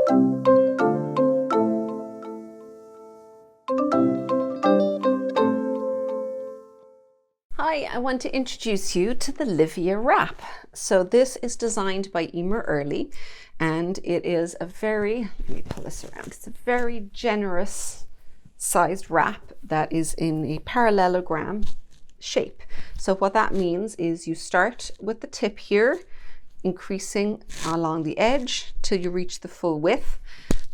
Hi, I want to introduce you to the Livia wrap. So this is designed by Eimer Earley, and it is a very, let me pull this around, it's a very generous sized wrap that is in a parallelogram shape. So what that means is you start with the tip here, increasing along the edge till you reach the full width.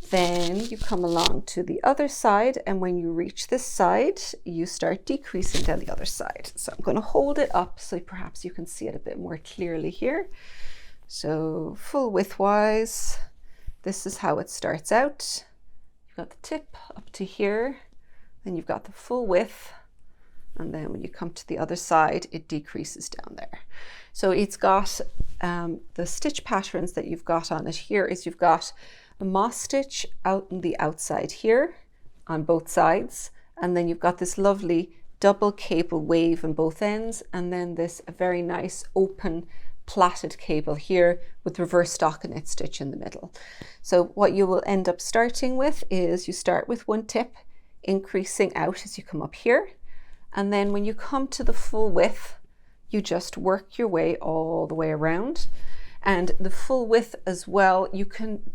Then you come along to the other side, and when you reach this side, you start decreasing down the other side. So I'm going to hold it up so perhaps you can see it a bit more clearly here. So full width wise, this is how it starts out. You've got the tip up to here, then you've got the full width, and then when you come to the other side, it decreases down there. So it's got the stitch patterns that you've got on it here is you've got a moss stitch out on the outside here on both sides, and then you've got this lovely double cable wave on both ends, and then this very nice open plaited cable here with reverse stockinette stitch in the middle. So what you will end up starting with is you start with one tip, increasing out as you come up here, and then when you come to the full width, you just work your way all the way around. And the full width as well, you can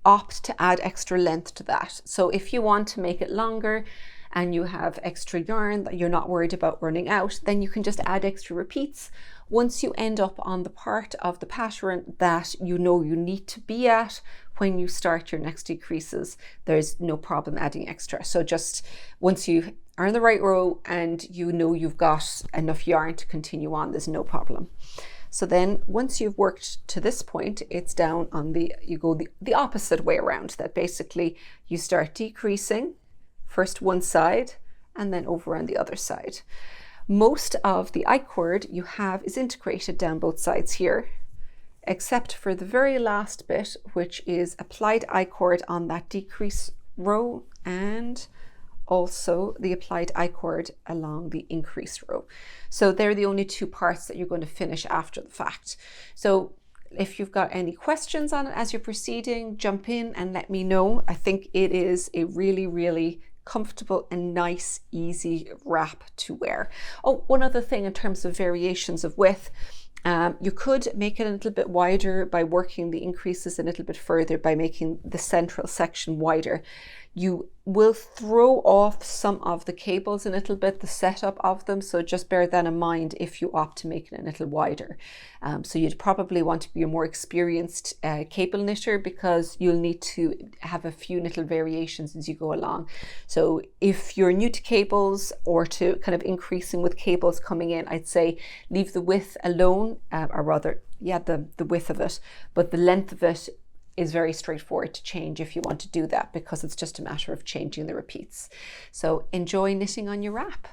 opt to add extra length to that. So if you want to make it longer and you have extra yarn that you're not worried about running out, then you can just add extra repeats. Once you end up on the part of the pattern that you know you need to be at when you start your next decreases, there's no problem adding extra. So just once you are in the right row and you know you've got enough yarn to continue on, there's no problem. So then once you've worked to this point, it's down on you go the opposite way around, that basically you start decreasing first one side and then over on the other side. Most of the I-cord you have is integrated down both sides here, except for the very last bit, which is applied I-cord on that decrease row and also the applied I-cord along the increase row. So they're the only two parts that you're going to finish after the fact. So if you've got any questions on it as you're proceeding, jump in and let me know. I think it is a really, really comfortable and nice, easy wrap to wear. Oh, one other thing in terms of variations of width, you could make it a little bit wider by working the increases a little bit further by making the central section wider. You will throw off some of the cables a little bit, the setup of them, so just bear that in mind if you opt to make it a little wider. So you'd probably want to be a more experienced cable knitter, because you'll need to have a few little variations as you go along. So if you're new to cables or to kind of increasing with cables coming in, I'd say leave the width alone, or rather, yeah, the width of it, but the length of it is very straightforward to change if you want to do that, because it's just a matter of changing the repeats. So enjoy knitting on your wrap.